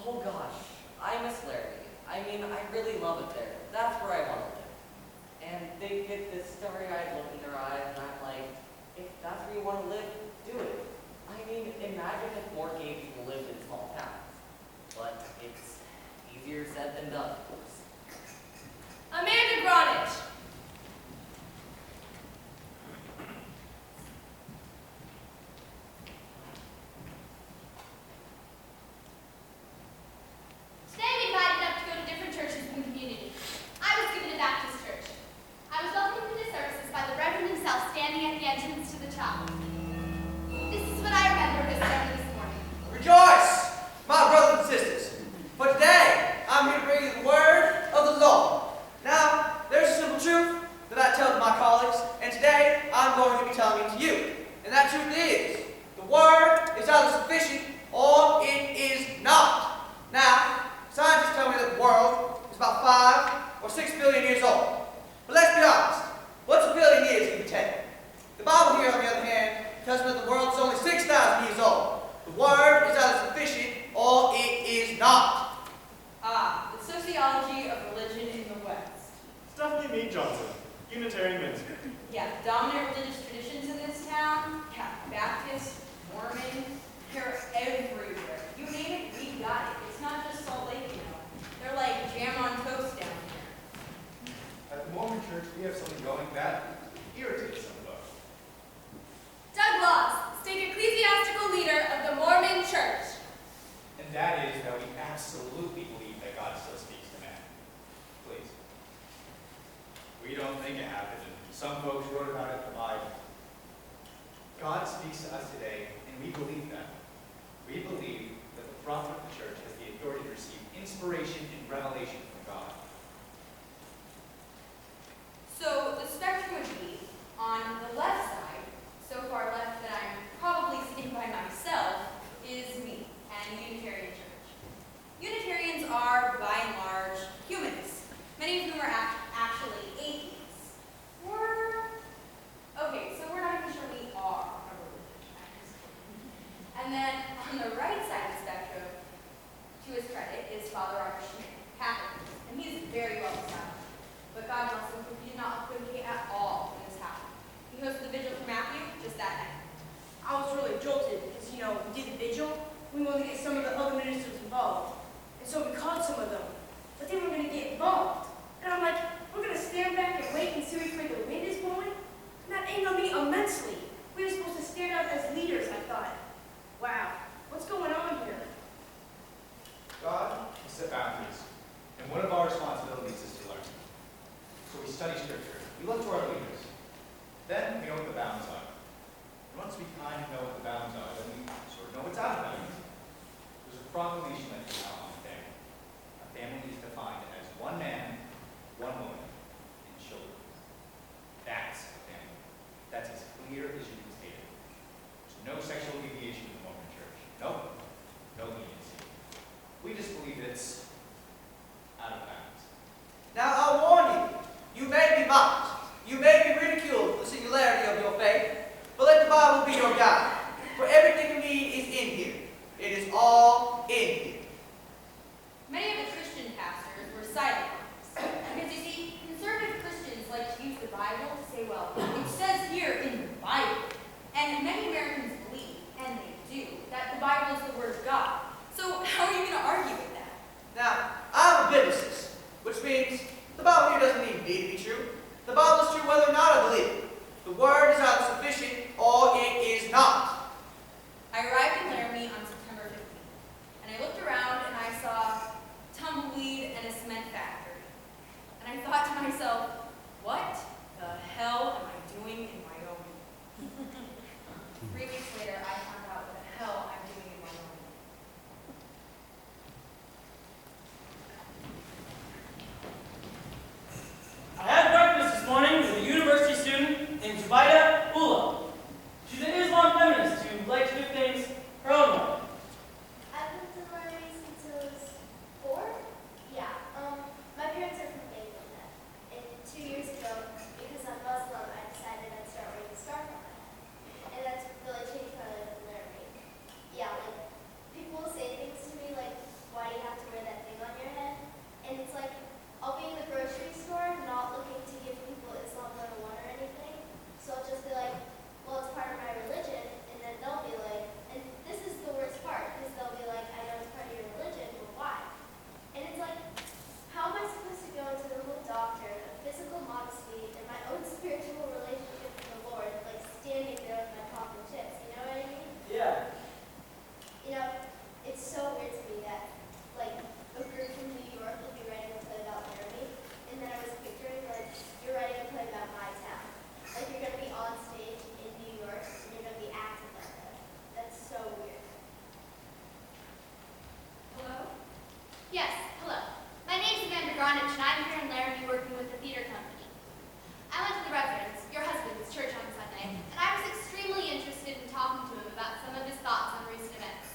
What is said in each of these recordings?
Oh gosh, I miss Laramie. I mean, I really love it there. That's where I want to live. And they get this starry-eyed look in their eyes, and I'm like, if that's where you want to live, do it. I mean, imagine if more gay people lived in small towns. But it's easier said than done, of course. Amanda Gronich. Today we divided up to go to different churches in the community. I was given a Baptist church. I was welcomed into services by the Reverend himself standing at the entrance to the chapel. This is what I remember of his sermon this morning. Rejoice, my brothers and sisters, for today I'm here to bring you the word of the Lord. Now, there's a simple truth that I tell to my colleagues, and today I'm going to be telling it to you. And that truth is, the word is either sufficient or it is not. Now, scientists tell me that the world is about 5 or 6 billion years old. But let's be honest, what's a billion years even take? The Bible here, on the other hand, tells me that the world is only 6,000 years old. The word is either sufficient or it is not. Ah, the sociology of religion in the West. Stephanie Mead Johnson, Unitarian minister. Yeah, dominant religious traditions in this town. Yeah, Baptist, Mormon, they're everywhere. You name it, we got it. It's not just Salt Lake, you know. They're like jam on toast down here. At the Mormon Church, we have something going that irritates some of us. Doug Laws, state ecclesiastical leader of the Mormon Church. And that is that we absolutely believe that God still speaks to man. Please. We don't think it happened, and some folks wrote about it in the Bible. God speaks to us today, and we believe that. We believe that the prophet of the church has the authority to receive inspiration and revelation from God. So the spectrum would be on the left side, so far left that I'm probably sitting by myself, is me and the Unitarian Church. Unitarians are, by and large, humanists, many of whom are actually atheists. Okay, so we're not even sure we are a religion. And then on the right side of the spectrum, to his credit, is Father Roger Schmidt, Catholic, and he's very well established. But God bless him, he did not equivocate at all when this happened. He hosted the vigil for Matthew just that night. I was really jolted because, we did the vigil. We wanted to get some of the other ministers involved. And so we called some of them. But they weren't going to get involved. And I'm like, we're going to stand back and wait and see where the wind is blowing? And that angered me immensely. We were supposed to stand out as leaders, I thought. Wow, what's going on here? God has set boundaries, and one of our responsibilities is to learn. So we study Scripture. We look to our leaders. Then we know what the bounds are. And once we kind of know what the bounds are, then we sort of know what's out of bounds. There's a proclamation that came out on the family. A family is defined as one man, one woman, and children. That's a family. That's as clear as you can state it. There's no sexual deviation in the Mormon Church. Nope. No leniency. We just believe it's out of bounds. Now I'll warn you, you may be mocked, you may be ridiculed for the singularity of your faith, but let the Bible be your guide. For everything you need is in here. It is all in here. It's so weird to me that, like, a group from New York will be writing a play about Laramie, and then I was picturing, like, you're writing a play about my town. Like, you're going to be on stage in New York, and you're going to be acting like that. That's so weird. Hello? Yes, hello. My name's Amanda Gronich, and I'm here in Laramie working with the theater company. I went to the Reverend's, your husband's, church on Sunday, and I was extremely interested in talking to him about some of his thoughts on recent events.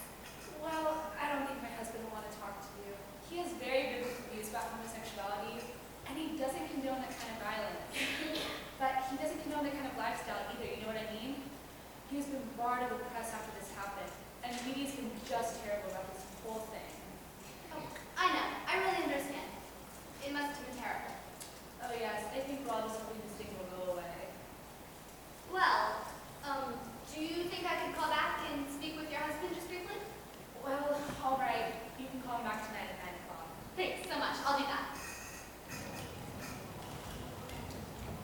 Well, I don't think my husband will want to talk to you. He has very biblical views about homosexuality, and he doesn't condone that kind of violence. But he doesn't condone that kind of lifestyle either, you know what I mean? He has been barred of the press after this happened, and the media's been just terrible about this whole thing. Oh, I know. I really understand. It must have been terrible. Oh yes, I think we're all just hoping this thing will go away. Well, do you think I could call back and speak with your husband just briefly? Well, all right. You can call him back tonight at 9 o'clock. Thanks so much. I'll do that.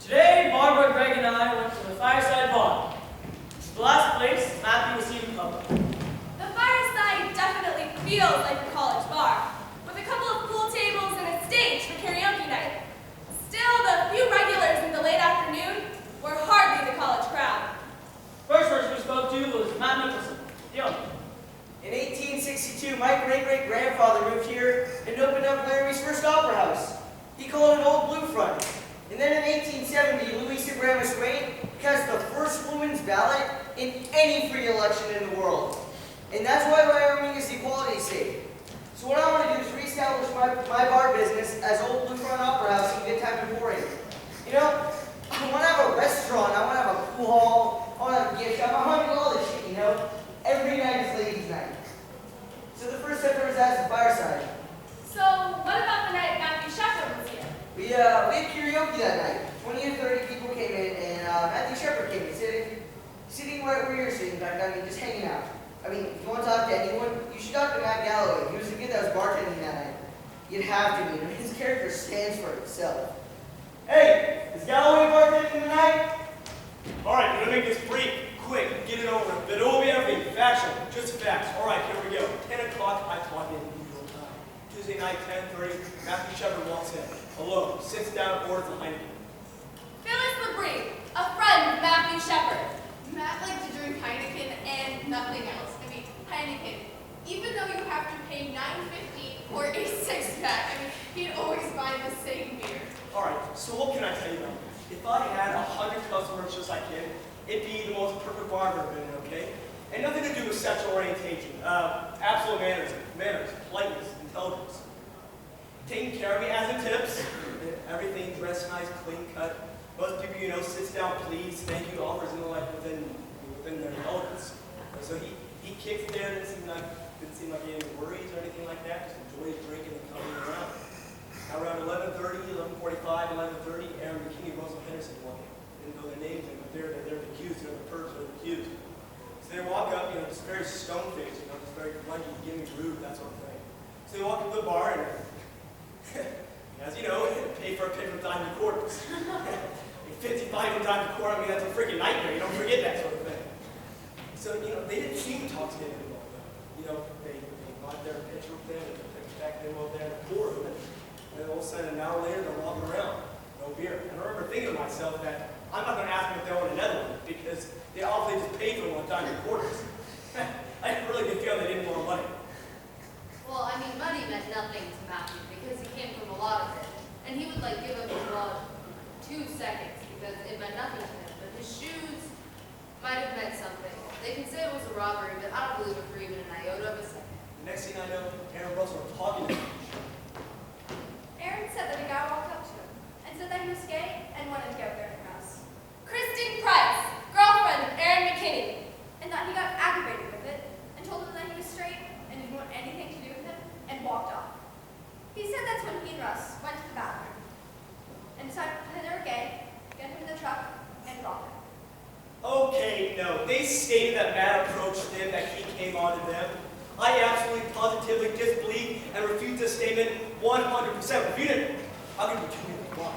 Today, Barbara, Greg, and I went to the Fireside Bar. It's the last place Matthew will see in public. The Fireside definitely feels like a college bar, with a couple of pool tables and a stage for karaoke night. Still, the few regulars in the late afternoon were hardly the college crowd. First person we spoke to was Matt Nicholson, the owner. In 1862, my great-great-grandfather moved here and opened up Laramie's first opera house. He called it Old Blue Front. And then in 1870, Louisa Graham Swain cast the first woman's ballot in any free election in the world. And that's why Wyoming is the equality state. So what I want to do is reestablish my bar business as Old Blue Front Opera House in Good Time Emporium. You know, I want to have a restaurant, I want to have a pool hall, I want to have a gift shop, I want to do all this shit, you know? Every night is ladies' night. So the first step was at the Fireside. So, what about the night Matthew Shepard was here? We had karaoke that night. 20 or 30 people came in, and Matthew Shepard came in, sitting right where you're sitting, back. I mean, just hanging out. I mean, if you want to talk to anyone, you should talk to Matt Galloway. He was the kid that was bartending that night. You'd have to meet him. His character stands for itself. Hey, is Galloway bartending tonight? All right, I'm gonna make this brief, quick, get it over. But it will be everything, factual, just facts. All right, here we go. 10 o'clock, I clock in usual time. Tuesday night, 10:30, Matthew Shepard walks in, alone, sits down, orders a Heineken. Phyllis LeBrie, a friend of Matthew Shepard. Matt liked to drink Heineken and nothing else. I mean, Heineken. Even though you have to pay $9.50 for a six-pack, I mean, he'd always buy the same beer. All right, so what can I tell you about this? If I had 100 customers just like him, it'd be the most perfect bar I've ever been in, okay? And nothing to do with sexual orientation. Absolute manners, politeness, intelligence. Taking care of me as in tips. Everything dressed nice, clean cut. Most people, you know, sits down, please, thank you, offers, you know, like within their intelligence. So he kicks there, didn't seem like he had any worries or anything like that. Just enjoyed drinking and coming around. Now around 11:30, 11:45, 11:30, Aaron McKinney, Russell Henderson walk in. Didn't know their names, but they're the accused, they're the perps, they're the accused. So they walk up, you know, just very stone-faced, you know, just very grungy, giving rude, that sort of thing. So they walk up to the bar and, as you know, pay for dime and quarters. 55 from dime to quarter, I mean, that's a freaking nightmare. You don't forget that sort of thing. So, you know, they didn't seem intoxicated at all. You know, they bought their pitcher with them, and they back them over there in the quarter, and then all of a sudden, an hour later, they're walking around. No beer. And I remember thinking to myself that I'm not going to ask them if they want another one, because they obviously just paid for one dime and quarters. I really did feel they didn't want money. Well, I mean, money meant nothing to Matthew because he came from a lot of it. And he would, like, give up his wallet in 2 seconds because it meant nothing to him. But his shoes might have meant something. They can say it was a robbery, but I don't believe it for even an iota of a second. The next thing I know, Aaron Russell was talking to me. Aaron said that a guy walked up to him and said that he was gay and wanted to go there in the house. Kristen Price, girlfriend of Aaron McKinney. And that he got aggravated with it and told him that he was straight and didn't want anything to do with him and walked off. He said that's when he and Russ went to the bathroom and decided that they were gay, get him in the truck, and robbed him. Okay, no. They stated that Matt approached them, that he came on to them. I absolutely, positively disbelieve and refute this statement 100%. Refute it. I'll give you 2 minutes. Why?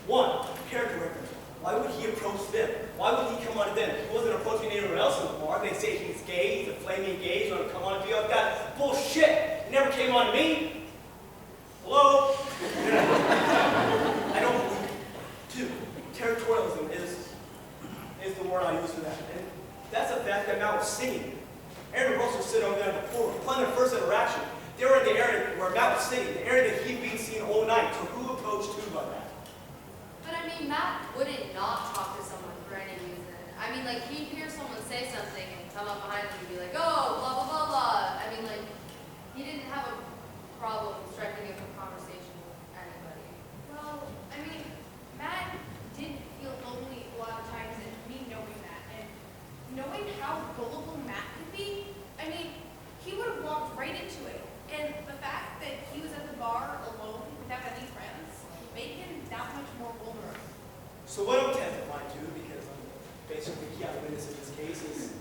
One, character reference. Why would he approach them? Why would he come on to them? He wasn't approaching anyone else in the bar. They say he's gay, he's a flaming gay, he's going to come on to you. I've got Bullshit. It never came on to me. Hello? I don't believe it. Two, territorialism is the word I use for that. And that's the fact that Matt was singing. Aaron and Russell were sitting over there on the floor, planning their first interaction. They were in the area where Matt was sitting, the area that he'd been seen all night. So who approached who by that? But I mean, Matt wouldn't not talk to someone for any reason. I mean, like, he'd hear someone say something and come up behind him and be like, oh, blah, blah, blah, blah. I mean, like, he didn't have a problem striking up a conversation with anybody. Well, I mean, Matt did feel lonely a lot of times, and me knowing that, and knowing how gullible Matt could be, I mean, he would have walked right into it. And the fact that he was at the bar alone without any friends made him that much more vulnerable. So what I'm testifying to, because I'm basically the witness in this case, is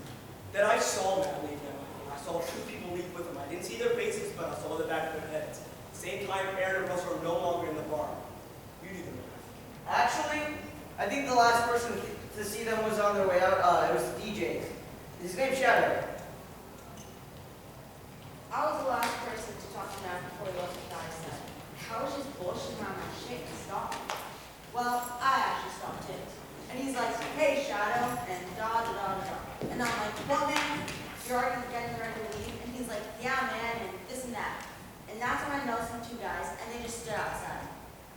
that I saw Matt leave that night. I saw two people leave with him. I didn't see their faces, but I saw the back of their heads. Same time, Aaron and Russell are no longer in the bar. You do the math. Actually, I think the last person to see them was on their way out. It was the DJ. His name's Shadow. I was the last person to talk to Matt before he left the guy said, how was just bullshitting around my shit and stopped me? Well, I actually stopped him. And he's like, hey, Shadow, and da-da-da-da-da. And I'm like, what, man? You're already getting ready to leave? And he's like, yeah, man, and this and that. And that's when I noticed them two guys, and they just stood outside.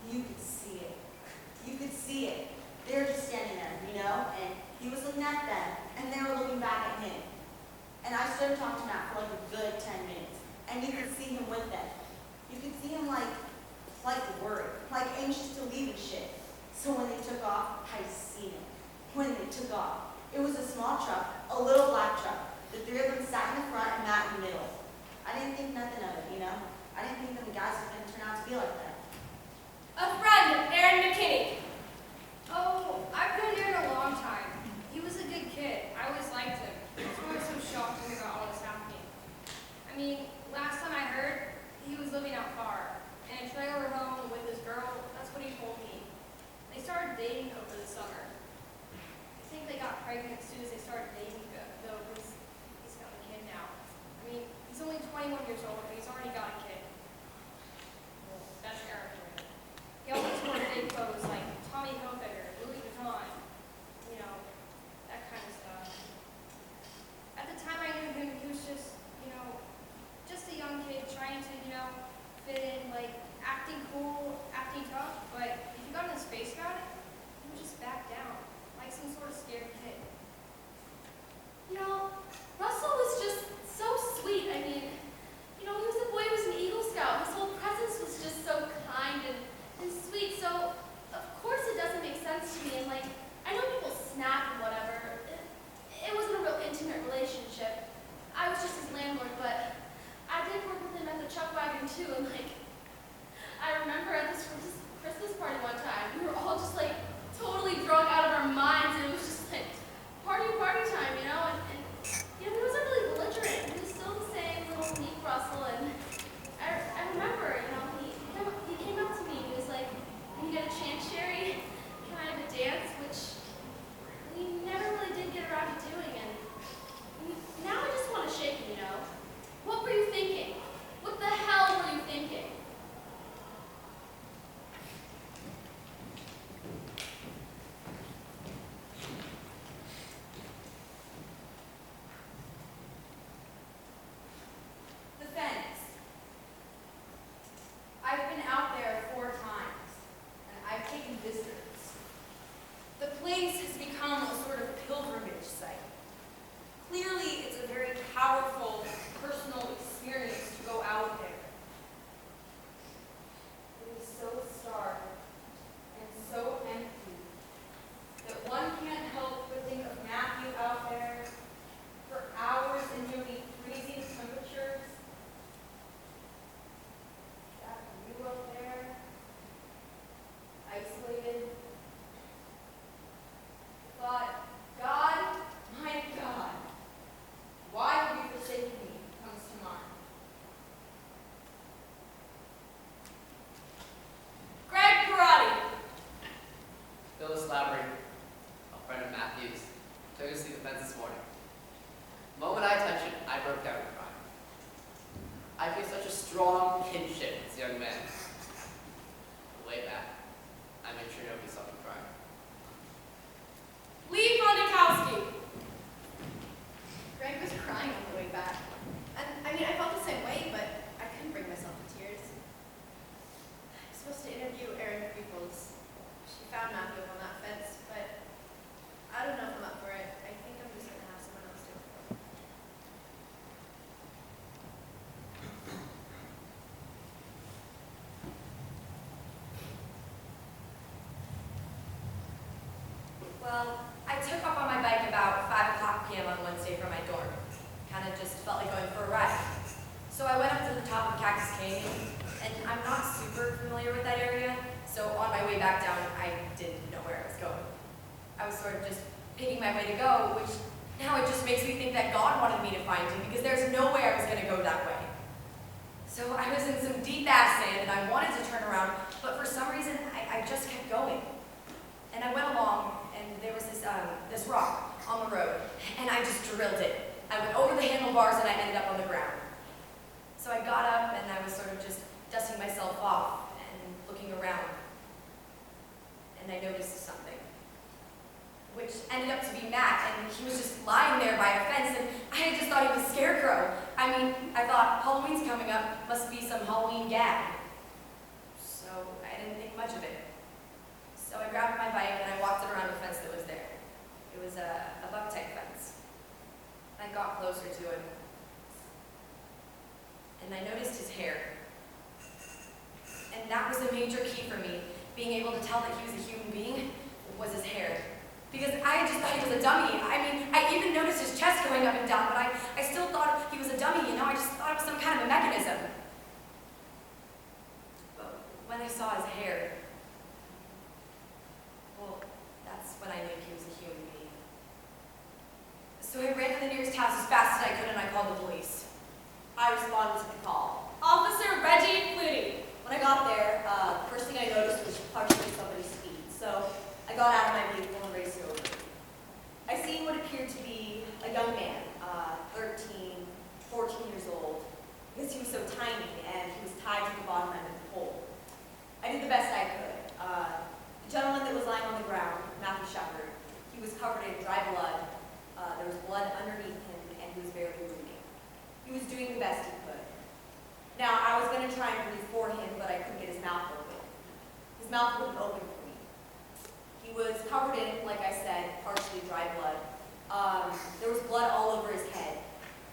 You could see it. You could see it. They were just standing there, you know? And he was looking at them, and they were looking back at him. And I stood and talked to Matt for like a good 10 minutes. And you could see him with them. You could see him like worried, like anxious to leave and shit. So when they took off, I seen it. When they took off, it was a small truck, a little black truck. The three of them sat in the front and Matt in the middle. I didn't think nothing of it, you know? I didn't think them guys were going to turn out to be like that. A friend of Aaron McKinney. Oh, I've known Aaron a long time. He was a good kid. I always liked him. That's why I was so shocked to hear about all this happening. I mean, last time I heard, he was living out far. In a trailer home with his girl, that's what he told me. They started dating over the summer. I think they got pregnant as soon as they started dating, though, because he's got a kid now. I mean, he's only 21 years old, but he's already got a kid. Well, that's Aaron for you. He always wore big clothes like Tommy Hilfiger, Louis Vuitton, you know, that kind of stuff. At the time I knew him, he was just, you know, just a young kid trying to, you know, fit in, like, acting cool, acting tough, but if you got in his face about it, he would just back down, like some sort of scared kid. You know, Russell was just so sweet. I mean, you know, he was a boy who was an Eagle Scout. His whole presence was just so kind and sweet. So, of course it doesn't make sense to me. And, like, I know people snap and whatever. It wasn't a real intimate relationship. I was just his landlord, but I did work with him at the chuck wagon, too. And, like, I remember at this Christmas party one time, we were all just, like, totally drunk out of our minds. And it was just, like, party time, you know? And you know, he wasn't really belligerent. He was still the same little neat Russell. And I remember, you know, he came up to me and he was like, can you get a chance, Sherry? Can I have a dance? Which we never really did get around to doing. And now I just want to shake him, you know? What were you thinking? What the hell were you thinking? The fence. strong kinship with this young man. Way back, I made sure nobody saw me crying. Lee Kondakowski. Greg was crying on the way back. And I mean, I felt the same way, but I couldn't bring myself to tears. I was supposed to interview Erin Peoples. She found Matthew up on that fence, but I don't know if I'm up for it. I think I'm just gonna have someone else do it for me. Well, I took off on my bike about 5 p.m. on Wednesday from my dorm. Kind of just felt like going for a ride. So I went up to the top of Cactus Canyon, and I'm not super familiar with that area, so on my way back down, I didn't know where I was going. I was sort of just picking my way to go, which now it just makes me think that God wanted me to find him, because there's no way I was going to go that way. So I was in some deep-ass sand, and I wanted to turn around, but for some reason, I just kept going. And I went along, and there was this rock on the road, and I just drilled it. I went over the handlebars, and I ended up on the ground. So I got up, and I was sort of just dusting myself off and looking around. And I noticed something, which ended up to be Matt, and he was just lying there by a fence, and I just thought he was a scarecrow. I mean, I thought Halloween's coming up, must be some Halloween gag. So I didn't think much of it. So I grabbed my bike and I walked it around the fence that was there. It was a buck-type fence. I got closer to him, and I noticed his hair. And that was a major key for me, being able to tell that he was a human being, was his hair. Because I just thought he was a dummy. I mean, I even noticed his chest going up and down, but I still thought he was a dummy, you know? I just thought it was some kind of a mechanism. But when I saw his hair, well, that's when I knew he was a human being. So I ran to the nearest house as fast as I could, and I called the police. I responded to the call. Officer Reggie Flutie. When I got there, the first thing I noticed was partially somebody's feet. So I got out of my vehicle and raced over. I seen what appeared to be a young man, 13, 14 years old, because he was so tiny and he was tied to the bottom end of the pole. I did the best I could. The gentleman that was lying on the ground, Matthew Shepard, he was covered in dry blood. There was blood underneath him, and he was barely breathing. He was doing the best he could. Now, I was going to try and breathe for him, but I couldn't get his mouth open. His mouth wouldn't open for me. He was covered in, like I said, partially dry blood. There was blood all over his head.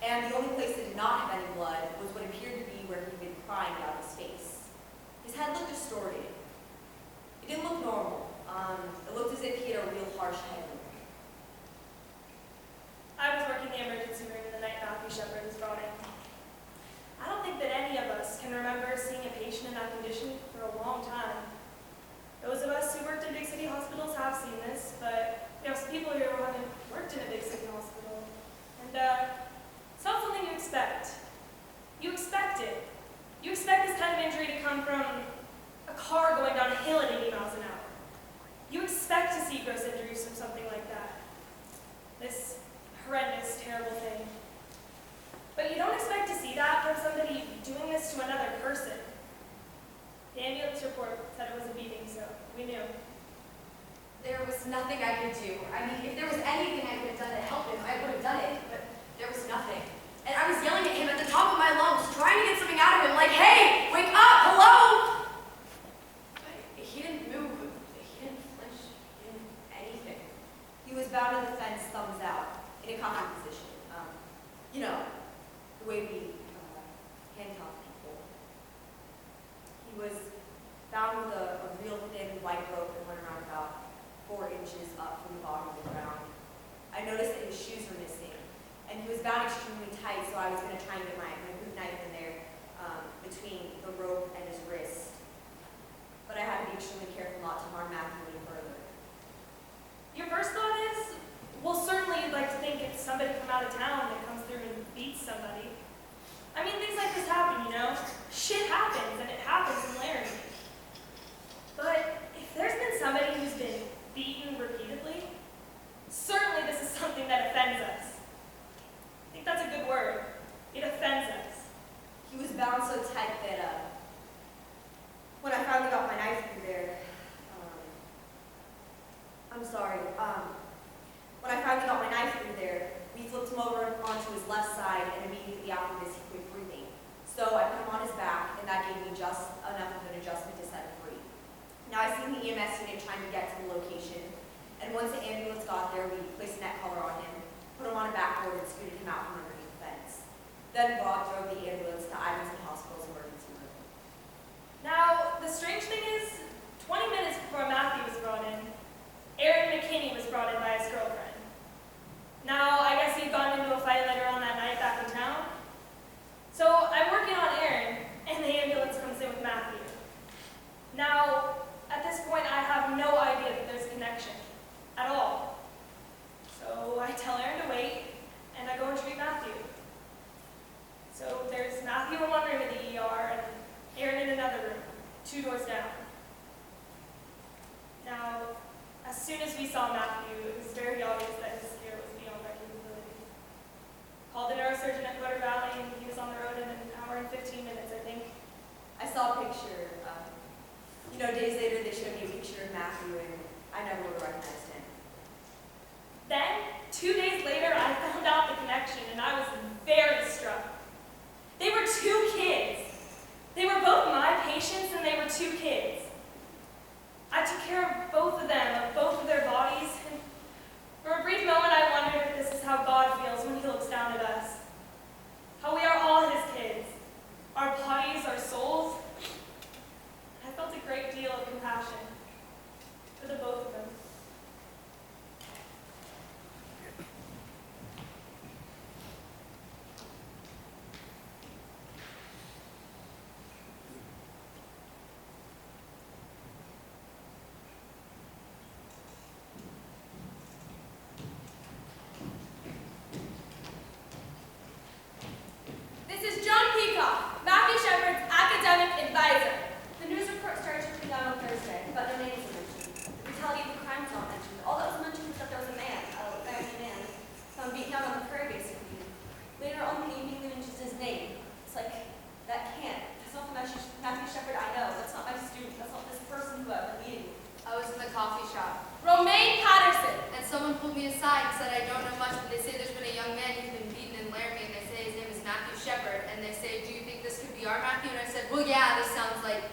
And the only place that did not have any blood was what appeared to be where he'd been crying out his face. His head looked distorted. It didn't look normal. It looked as if he had a real harsh head wound. I was working the emergency room the night Matthew Shepard was brought in. I don't think that any of us can remember seeing a patient in that condition for a long time. Those of us who worked in big city hospitals have seen this, but some people here who haven't worked in a big city hospital. And it's not something you expect. You expect it. You expect this kind of injury to come from a car going down a hill at 80 miles an hour. You expect to see gross injuries from something like that. This horrendous, terrible thing. But you don't expect to see that from somebody doing this to another person. The ambulance report said it was a beating, so we knew. There was nothing I could do. I mean, if there was anything I could have done to help him, I would have done it, but there was nothing. And I was yelling at him at the top of my lungs, trying to get something out of him, like, hey, wake up, hello! But he didn't move. He didn't flinch. He didn't anything. He was bound to the fence, thumbs out, in a cockeyed position. You know, the way we handcuff people. He was bound with a real thin white rope that went around about 4 inches up from the bottom of the ground. I noticed that his shoes were missing, and he was bound extremely tight, so I was going to try and get my boot so tight that when I finally got my knife through there, I'm sorry. When I finally got my knife through there, we flipped him over onto his left side, and immediately after this, he quit breathing. So I put him on his back, and that gave me just enough of an adjustment to set him free. Now I seen the EMS unit trying to get to the location, and once the ambulance got there, we placed a neck collar on him, put him on a backboard, and scooted him out from underneath the fence. Then Bob drove the ambulance to Ivanson Hospital's emergency room. Now, the strange thing is, 20 minutes before Matthew was brought in, Aaron McKinney was brought in by his girlfriend. Now, I guess he'd gone into a fight later on that night back in town. So I'm working on Aaron, and the ambulance comes in with Matthew. Now, at this point, I have no idea that there's a connection at all. So I tell Aaron to wait, and I go and treat Matthew. So there's Matthew in one room in the ER, and Aaron in another room, 2 doors down. Now, as soon as we saw Matthew, it was very obvious that his scare was beyond our capability. Called the neurosurgeon at Motor Valley, and he was on the road in an hour and 15 minutes, I think. I saw a picture. Days later, they showed me a picture of Matthew, and I never would have recognized him. Then, 2 days later, I found out the connection, and I was very struck. They were 2 kids. They were both my patients, and they were 2 kids. I took care of both of them, of both of their bodies, and for a brief moment I wondered if this is how God feels when he looks down at us. How we are all his kids, our bodies, our souls. I felt a great deal of compassion for the both of them. This is John Peacock, Matthew Shepard's academic advisor. The news report started trickling out on Thursday, but no names were mentioned. The brutality of the crime was not mentioned. All that was mentioned was that there was a man, found beaten out on the prairie, basically. Later on, the evening, they mentioned his name. It's like, that can't. That's not the Matthew Shepard I know. That's not my student. That's not this person who I've been meeting with. I was in the coffee shop, Romaine Patterson. and someone pulled me aside and said, I don't know much, but they say there's been a young man who's been beaten in Laramie, and they say his name is Matthew Shepard, and they say, do you think this could be our Matthew? And I said, well, yeah, this sounds like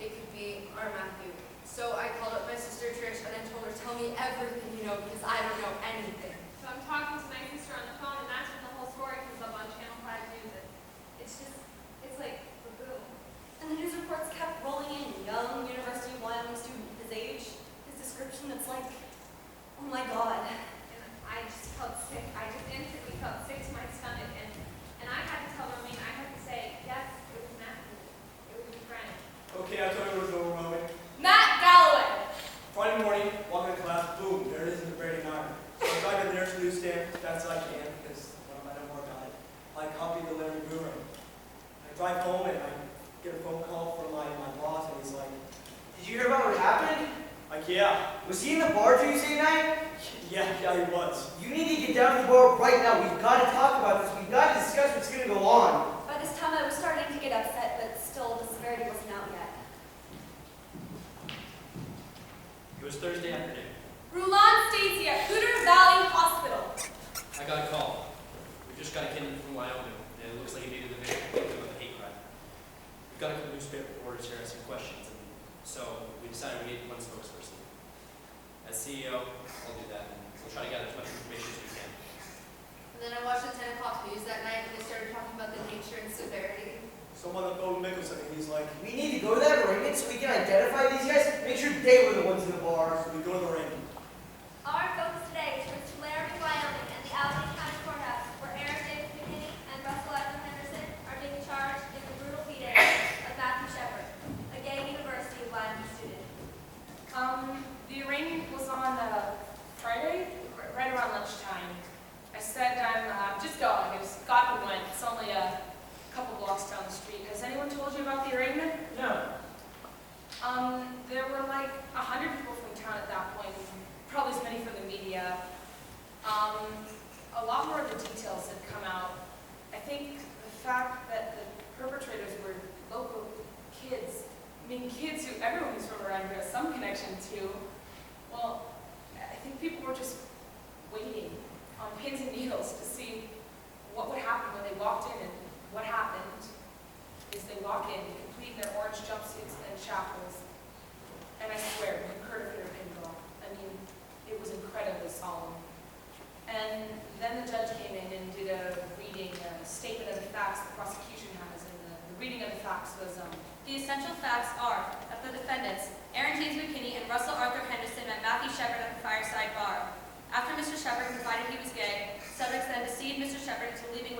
it could be our Matthew. So I called up my sister Trish, and I told her, tell me everything you know, because I don't know anything. So I'm talking to my sister on the phone, and that's when the whole story comes up on Channel 5 News. And it's like, boom. And the news reports kept rolling in. Young University of Wyoming student, his age, his description, it's like, oh my God. And I just felt sick. I just instantly felt sick to my stomach. And I had to tell Romaine, I had to say, yes, it was Matthew. It was a friend. Okay, I told you it was overwhelming. Matt Galloway. Friday morning, walking to class, boom, there it is in the Brady Iron. So I drive in there to the newsstand as fast as I can, because I don't work on it. I copy the Laramie Boomerang. I drive home and I get a phone call from my boss, and he's like, Did you hear about what happened? yeah. Was he in the bar Tuesday night? Yeah, he was. You need to get down to the bar right now. We've got to talk about this. We've got to discuss what's going to go on. By this time, I was starting to get upset, but still, the severity wasn't out yet. It was Thursday afternoon. Rulon Stacy at Cooter Valley Hospital. I got a call. We just got a kid from Wyoming, and it looks like he needed a victim of a hate crime. We've got a couple newspaper reporters here asking questions, and so we decided we need one spokesperson. As CEO, I'll do that, and we'll try to gather as much information as we can. And then I watched the 10 o'clock news that night, and they started talking about the nature and severity. Someone on the phone, Mickelson, and he's like, We need to go to that arraignment so we can identify these guys. Make sure they were the ones in the bar. so we go to the ring. Our focus today turns to Laramie, Wyoming, and the Allegheny County Courthouse, where Aaron Davis McKinney and Russell Edwin Henderson are being charged in the brutal beating of Matthew Shepard, a gay University of Wyoming student. The arraignment was on Friday, right around lunchtime. I said I'm just going. It was got and went. It's only a couple blocks down the street. Has anyone told you about the arraignment? No. There were like 100 people from town at that point. kids who everyone who's from around here has some connection to, well, I think people were just waiting on pins and needles to see what would happen when they walked in, and what happened is they walk in, complete in their orange jumpsuits and shackles, and I swear, you could have heard a pin drop. I mean, it was incredibly solemn. And then the judge came in and did a reading, a statement of the facts the prosecution has, and the reading of the facts was, The essential facts are that the defendants, Aaron James McKinney and Russell Arthur Henderson, met Matthew Shepard at the Fireside Bar. After Mr. Shepard provided he was gay, Cedric then deceived Mr. Shepard into leaving